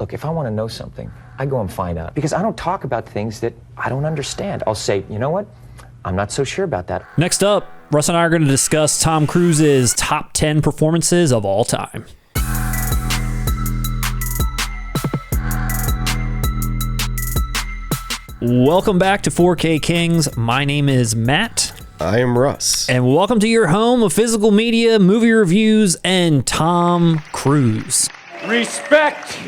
Look, if I want to know something, I go and find out. Because I don't talk about things that I don't understand. I'll say, you know what? I'm not so sure about that. Next up, Russ and I are going to discuss Tom Cruise's top 10 performances of all time. Welcome back to 4K Kings. My name is Matt. I am Russ. And welcome to your home of physical media, movie reviews, and Tom Cruise. Respect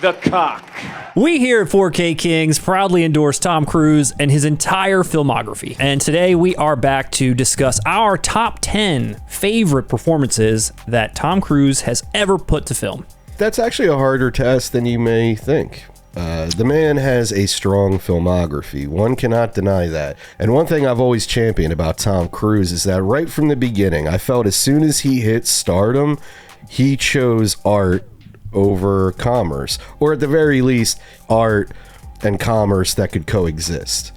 the cock. We here at 4K Kings proudly endorse Tom Cruise and his entire filmography. And today we are back to discuss our top 10 favorite performances that Tom Cruise has ever put to film. That's actually a harder task than you may think. The man has a strong filmography. One cannot deny that. And one thing I've always championed about Tom Cruise is that right from the beginning, I felt as soon as he hit stardom, he chose art over commerce, or at the very least, art and commerce that could coexist.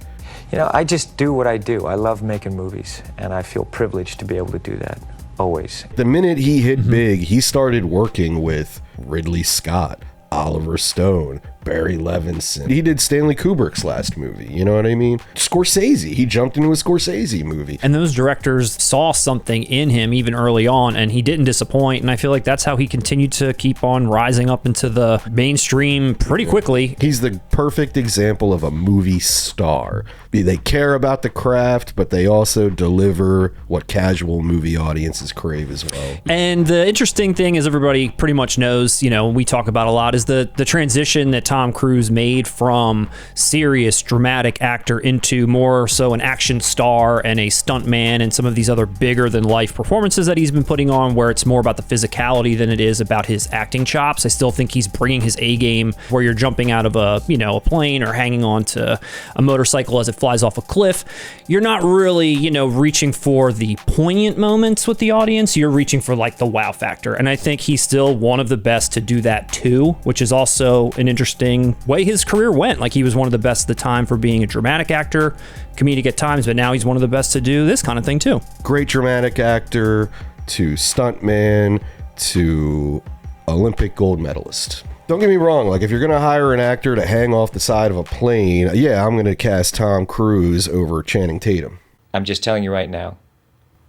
You know, I just do what I do. I love making movies, and I feel privileged to be able to do that, always. The minute he hit big, he started working with Ridley Scott, Oliver Stone, Barry Levinson. He did Stanley Kubrick's last movie, you know what I mean? Scorsese, he jumped into a Scorsese movie. And those directors saw something in him even early on, and he didn't disappoint, and I feel like that's how he continued to keep on rising up into the mainstream pretty quickly. He's the perfect example of a movie star. They care about the craft, but they also deliver what casual movie audiences crave as well. And the interesting thing is, everybody pretty much knows, you know, we talk about a lot, is the transition that Tom Cruise made from serious dramatic actor into more so an action star and a stuntman, and some of these other bigger than life performances that he's been putting on, where it's more about the physicality than it is about his acting chops. I still think he's bringing his A game, where you're jumping out of a plane or hanging on to a motorcycle as it flies off a cliff. You're not really, reaching for the poignant moments with the audience. You're reaching for like the wow factor. And I think he's still one of the best to do that too, which is also an interesting way his career went. Like, he was one of the best at the time for being a dramatic actor, comedic at times, but now he's one of the best to do this kind of thing too. Great dramatic actor to stuntman to Olympic gold medalist. Don't get me wrong, like, if you're gonna hire an actor to hang off the side of a plane, yeah, I'm gonna cast Tom Cruise over Channing Tatum. I'm just telling you right now,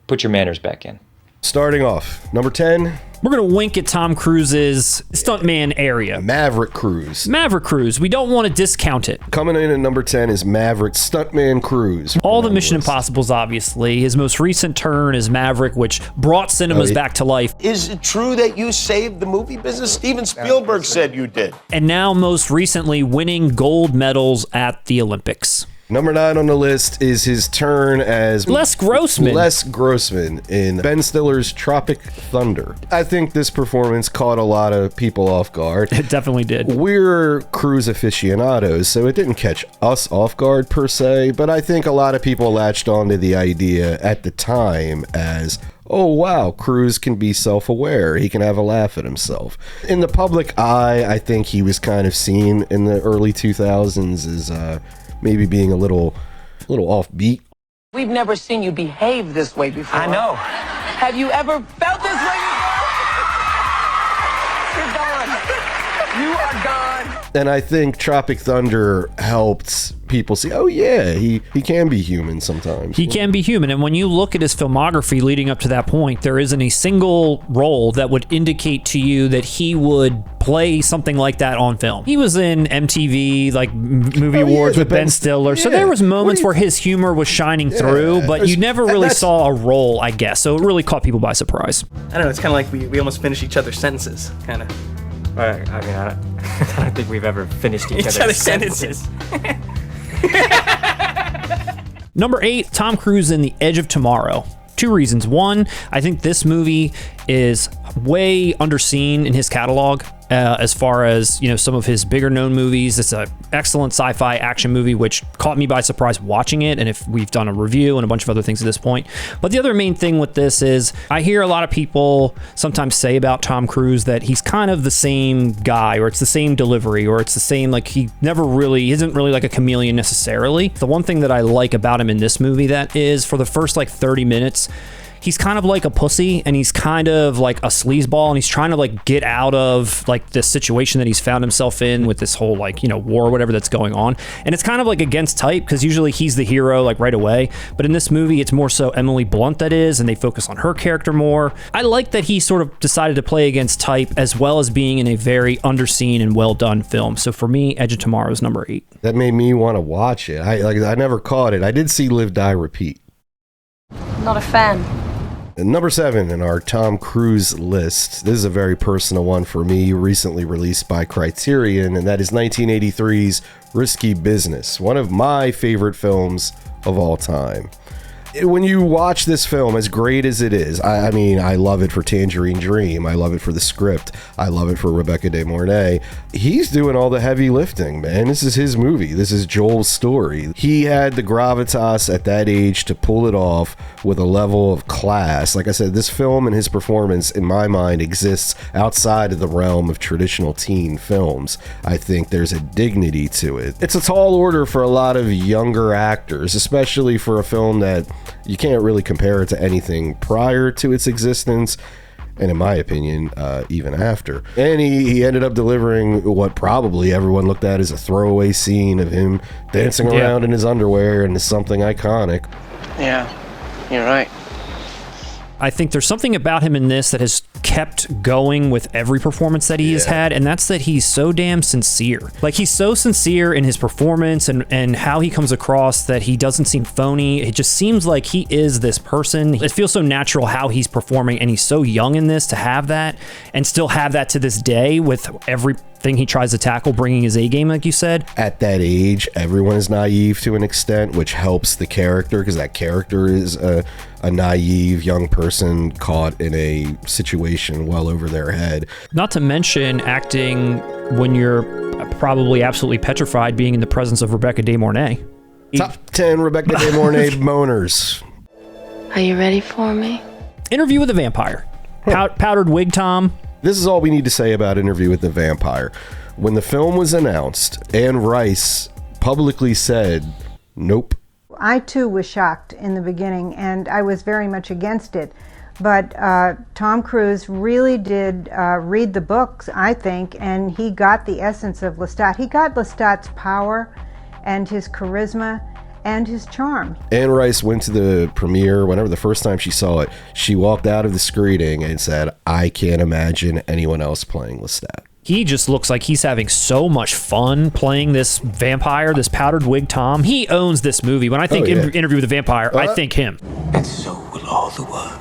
put your manners back in. Starting off, number 10. We're going to wink at Tom Cruise's stuntman area. Maverick Cruise. Maverick Cruise. We don't want to discount it. Coming in at number 10 is Maverick Stuntman Cruise. All the Mission Impossibles, obviously. His most recent turn is Maverick, which brought cinemas back to life. Is it true that you saved the movie business? Steven Spielberg said you did. And now, most recently, winning gold medals at the Olympics. Number 9 on the list is his turn as Les Grossman. Les Grossman in Ben Stiller's Tropic Thunder. I think this performance caught a lot of people off guard. It definitely did. We're cruise aficionados, so it didn't catch us off guard per se, but I think a lot of people latched onto the idea at the time as, oh wow, Cruise can be self-aware. He can have a laugh at himself. In the public eye, I think he was kind of seen in the early 2000s as maybe being a little offbeat. We've never seen you behave this way before. I know. Have you ever felt this way before? You're gone. You are gone. And I think Tropic Thunder helped people see, oh yeah, he can be human sometimes. He can be human. And when you look at his filmography leading up to that point, there isn't a single role that would indicate to you that he would play something like that on film. He was in MTV, like, movie awards with Ben Stiller. Yeah. So there was moments where his humor was shining through, but you never really saw a role, I guess. So it really caught people by surprise. I don't know, it's kind of like we almost finish each other's sentences, kind of. I don't think we've ever finished each other's sentences. Number 8, Tom Cruise in The Edge of Tomorrow. 2 reasons. One, I think this movie is way underseen in his catalog. As far as, some of his bigger known movies. It's an excellent sci-fi action movie, which caught me by surprise watching it. And if we've done a review and a bunch of other things at this point. But the other main thing with this is I hear a lot of people sometimes say about Tom Cruise that he's kind of the same guy, or it's the same delivery, or it's the same, like, he isn't really like a chameleon necessarily. The one thing that I like about him in this movie, that is, for the first 30 minutes, he's kind of like a pussy, and he's kind of like a sleazeball, and he's trying to like get out of like this situation that he's found himself in with this whole like, you know, war or whatever that's going on. And it's kind of like against type, because usually he's the hero like right away, but in this movie it's more so Emily Blunt that is, and they focus on her character more. I like that he sort of decided to play against type, as well as being in a very underseen and well done film. So for me, Edge of Tomorrow is number 8. That made me want to watch it. I never caught it. I did see Live, Die, Repeat. Not a fan. And number 7 in our Tom Cruise list. This is a very personal one for me, recently released by Criterion, and that is 1983's Risky Business, one of my favorite films of all time. When you watch this film, as great as it is, I mean, I love it for Tangerine Dream. I love it for the script. I love it for Rebecca De Mornay. He's doing all the heavy lifting, man. This is his movie. This is Joel's story. He had the gravitas at that age to pull it off with a level of class. Like I said, this film and his performance, in my mind, exists outside of the realm of traditional teen films. I think there's a dignity to it. It's a tall order for a lot of younger actors, especially for a film that you can't really compare it to anything prior to its existence, and in my opinion, even after. And he ended up delivering what probably everyone looked at as a throwaway scene of him dancing around in his underwear, and is something iconic. Yeah, you're right. I think there's something about him in this that has kept going with every performance that he has had, and that's that he's so damn sincere. Like, he's so sincere in his performance and how he comes across, that he doesn't seem phony. It just seems like he is this person. It feels so natural how he's performing, and he's so young in this to have that, and still have that to this day with everything he tries to tackle, bringing his A game, like you said. At that age, everyone is naive to an extent, which helps the character, because that character is a naive young person caught in a situation well over their head. Not to mention acting when you're probably absolutely petrified, being in the presence of Rebecca De Mornay. Top 10 Rebecca De Mornay boners. Are you ready for me? Interview with the Vampire. Powdered wig, Tom. This is all we need to say about Interview with the Vampire. When the film was announced, Anne Rice publicly said, nope. I too was shocked in the beginning, and I was very much against it. But Tom Cruise really did read the books, I think, and he got the essence of Lestat. He got Lestat's power and his charisma and his charm. Anne Rice went to the premiere. Whenever the first time she saw it, she walked out of the screening and said, I can't imagine anyone else playing Lestat. He just looks like he's having so much fun playing this vampire, this powdered wig Tom. He owns this movie. When I think Interview with the Vampire, I think him. And so will all the world.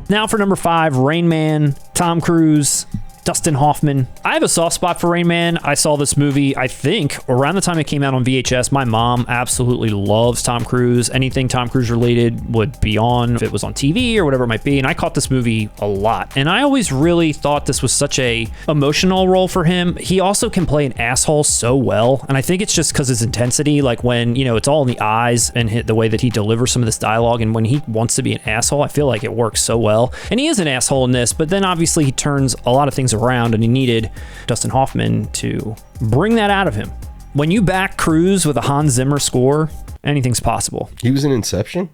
Now for number 5, Rain Man, Tom Cruise, Dustin Hoffman. I have a soft spot for Rain Man. I saw this movie, I think, around the time it came out on VHS. My mom absolutely loves Tom Cruise. Anything Tom Cruise related would be on, if it was on TV or whatever it might be. And I caught this movie a lot. And I always really thought this was such a emotional role for him. He also can play an asshole so well. And I think it's just because his intensity, like when, you know, it's all in the eyes and the way that he delivers some of this dialogue. And when he wants to be an asshole, I feel like it works so well. And he is an asshole in this, but then obviously he turns a lot of things around, and he needed Dustin Hoffman to bring that out of him. When you back Cruise with a Hans Zimmer score, anything's possible. He was in Inception?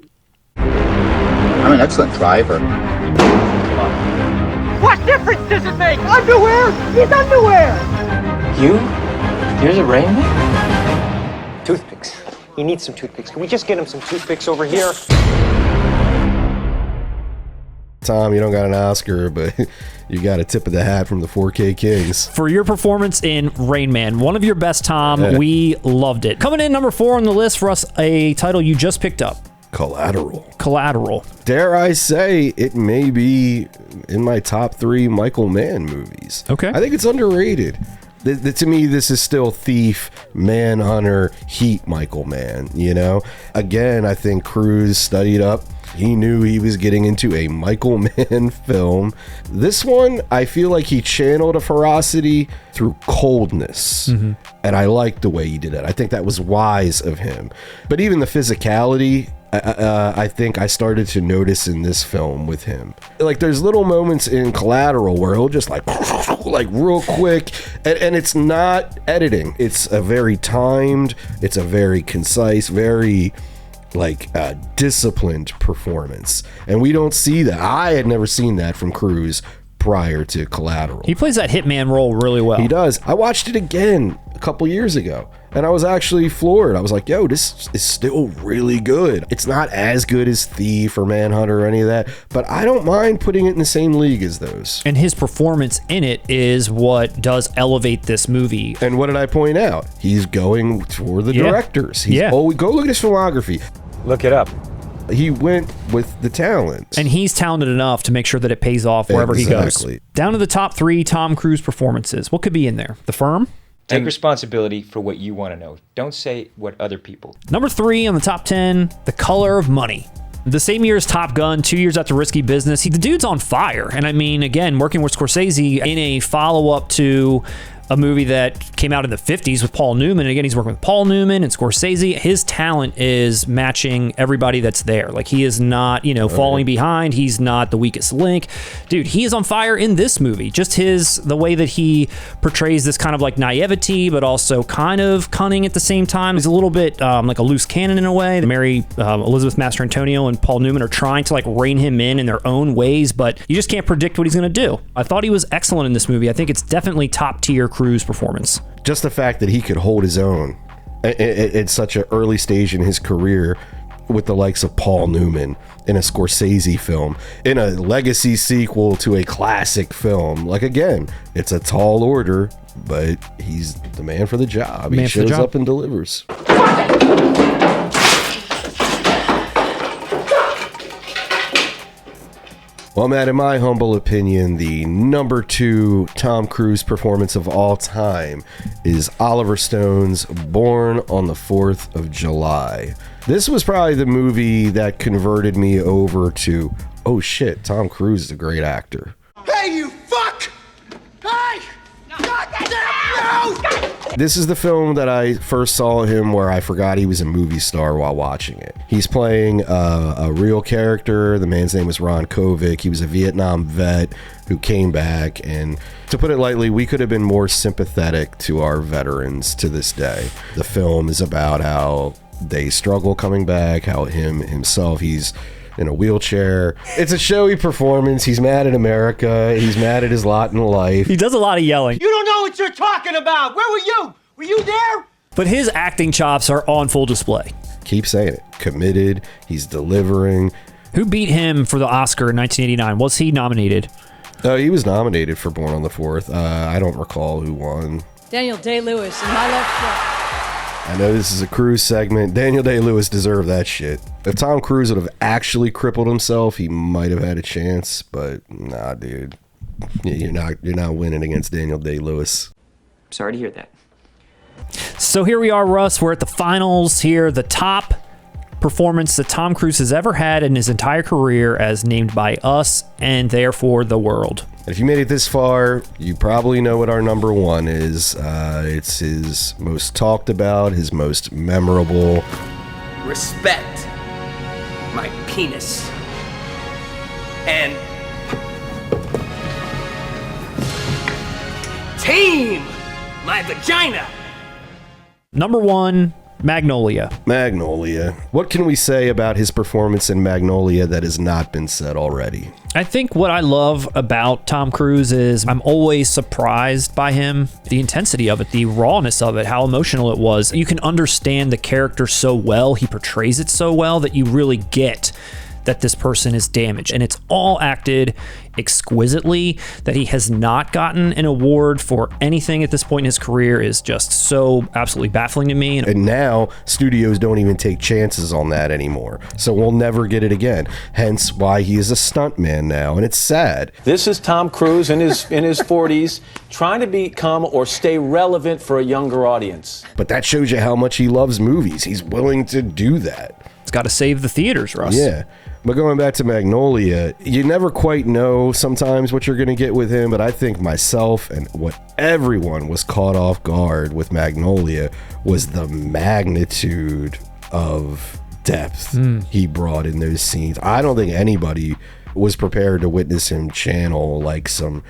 I'm an excellent driver. What difference does it make? Underwear is underwear! Here's a Rain Man? Toothpicks. He needs some toothpicks. Can we just get him some toothpicks over here? Tom, you don't got an Oscar, but you got a tip of the hat from the 4K Kings. For your performance in Rain Man, one of your best, Tom. Yeah. We loved it. Coming in number 4 on the list for us, a title you just picked up. Collateral. Dare I say, it may be in my top 3 Michael Mann movies. Okay. I think it's underrated. To me, this is still Thief, Manhunter, Heat Michael Mann, you know? Again, I think Cruise studied up. He knew he was getting into a Michael Mann film. This one, I feel like he channeled a ferocity through coldness. Mm-hmm. And I liked the way he did it. I think that was wise of him. But even the physicality, I think I started to notice in this film with him. Like, there's little moments in Collateral where he'll just like real quick, and it's not editing. It's a very timed, it's a very concise, very like a disciplined performance. And we don't see that. I had never seen that from Cruise prior to Collateral. He plays that hitman role really well. He does. I watched it again a couple years ago, and I was actually floored. I was like, yo, this is still really good. It's not as good as Thief or Manhunter or any of that, but I don't mind putting it in the same league as those. And his performance in it is what does elevate this movie. And what did I point out? He's going for the directors. Oh, go look at his filmography. Look it up. He went with the talent. And he's talented enough to make sure that it pays off wherever he goes. Down to the top 3 Tom Cruise performances. What could be in there? The Firm? Take responsibility for what you want to know. Don't say what other people. Number 3 on the top 10, The Color of Money. The same year as Top Gun, 2 years after Risky Business, the dude's on fire. And I mean, again, working with Scorsese in a follow-up to a movie that came out in the 50s with Paul Newman. And again, he's working with Paul Newman and Scorsese. His talent is matching everybody that's there. Like, he is not, falling behind. He's not the weakest link. Dude, he is on fire in this movie. Just the way that he portrays this kind of like naivety, but also kind of cunning at the same time. He's a little bit like a loose cannon in a way. Mary Elizabeth Mastrantonio and Paul Newman are trying to like rein him in their own ways, but you just can't predict what he's going to do. I thought he was excellent in this movie. I think it's definitely top tier Cruise performance. Just the fact that he could hold his own at such an early stage in his career with the likes of Paul Newman in a Scorsese film, in a legacy sequel to a classic film. Like, again, it's a tall order, but he's the man for the job. He shows up and delivers. Well, Matt, in my humble opinion, the number 2 Tom Cruise performance of all time is Oliver Stone's Born on the 4th of July. This was probably the movie that converted me over to, oh shit, Tom Cruise is a great actor. Hey, you fuck! Hey! God damn you! This is the film that I first saw him where I forgot he was a movie star while watching it. He's playing a real character. The man's name was Ron Kovic. He was a Vietnam vet who came back, and to put it lightly, we could have been more sympathetic to our veterans to this day. The film is about how they struggle coming back, how himself, he's in a wheelchair. It's a showy performance. He's mad at America. He's mad at his lot in life. He does a lot of yelling. You don't know what you're talking about! Where were you? Were you there? But his acting chops are on full display. Keep saying it. Committed. He's delivering. Who beat him for the Oscar in 1989? Was he nominated? He was nominated for Born on the 4th. I don't recall who won. Daniel Day-Lewis in my left foot. I know this is a Cruise segment. Daniel Day-Lewis deserved that shit. If Tom Cruise would have actually crippled himself, he might have had a chance, but nah, dude. You're not winning against Daniel Day-Lewis. Sorry to hear that. So here we are, Russ. We're at the finals here. The top performance that Tom Cruise has ever had in his entire career as named by us and therefore the world. If you made it this far, you probably know what our number 1 is. It's his most talked about, his most memorable. Respect my penis. And tame my vagina. Number 1, Magnolia. Magnolia. What can we say about his performance in Magnolia that has not been said already? I think what I love about Tom Cruise is I'm always surprised by him. The intensity of it, the rawness of it, how emotional it was. You can understand the character so well. He portrays it so well that you really get that this person is damaged. And it's all acted exquisitely. That he has not gotten an award for anything at this point in his career is just so absolutely baffling to me. And now studios don't even take chances on that anymore. So we'll never get it again. Hence why he is a stuntman now. And it's sad. This is Tom Cruise in his 40s trying to become or stay relevant for a younger audience. But that shows you how much he loves movies. He's willing to do that. It's got to save the theaters, Russ. Yeah. But going back to Magnolia, you never quite know sometimes what you're going to get with him, but I think myself and what everyone was caught off guard with Magnolia was the magnitude of depth he brought in those scenes. I don't think anybody was prepared to witness him channel like some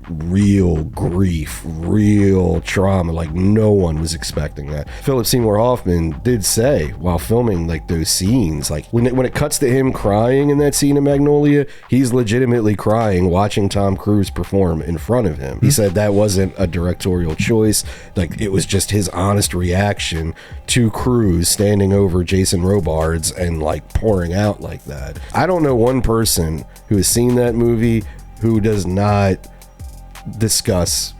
real grief, real trauma. Like, no one was expecting that. Philip Seymour Hoffman did say while filming like those scenes, like when it cuts to him crying in that scene in Magnolia, he's legitimately crying watching Tom Cruise perform in front of him. He said that wasn't a directorial choice. Like, it was just his honest reaction to Cruise standing over Jason Robards and like pouring out like that. I don't know one person who has seen that movie who does not discuss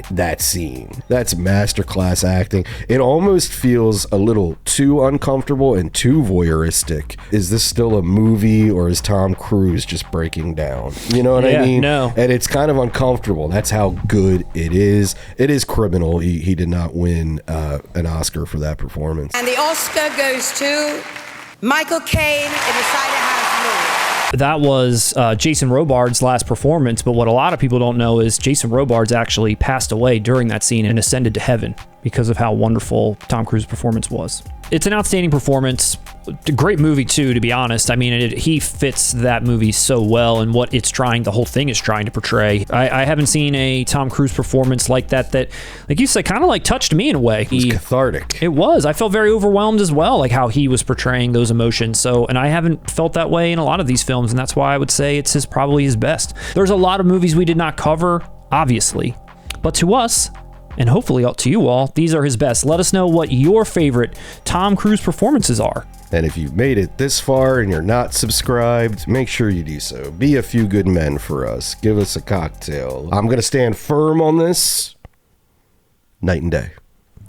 that scene. That's masterclass acting. It almost feels a little too uncomfortable and too voyeuristic. Is this still a movie, or is Tom Cruise just breaking down? You know what I mean? No. And it's kind of uncomfortable. That's how good it is. It is criminal. He did not win an Oscar for that performance. And the Oscar goes to Michael Caine in The Cider House Movie. That was Jason Robards' last performance, but what a lot of people don't know is Jason Robards actually passed away during that scene and ascended to heaven because of how wonderful Tom Cruise's performance was. It's an outstanding performance. A great movie too, to be honest. I mean, he fits that movie so well and what the whole thing is trying to portray. I haven't seen a Tom Cruise performance like that, like you said, kind of like touched me in a way. It was cathartic. It was. I felt very overwhelmed as well, like how he was portraying those emotions. So, and I haven't felt that way in a lot of these films, and that's why I would say it's probably his best. There's a lot of movies we did not cover, obviously, but to us, and hopefully to you all, these are his best. Let us know what your favorite Tom Cruise performances are. And if you've made it this far and you're not subscribed, make sure you do so. Be a few good men for us. Give us a cocktail. I'm going to stand firm on this night and day.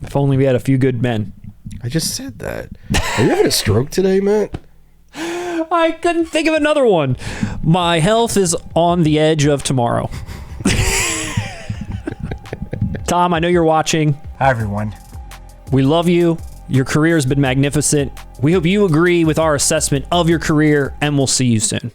If only we had a few good men. I just said that. Are you having a stroke today, Matt? I couldn't think of another one. My health is on the edge of tomorrow. Tom, I know you're watching. Hi, everyone. We love you. Your career has been magnificent. We hope you agree with our assessment of your career, and we'll see you soon.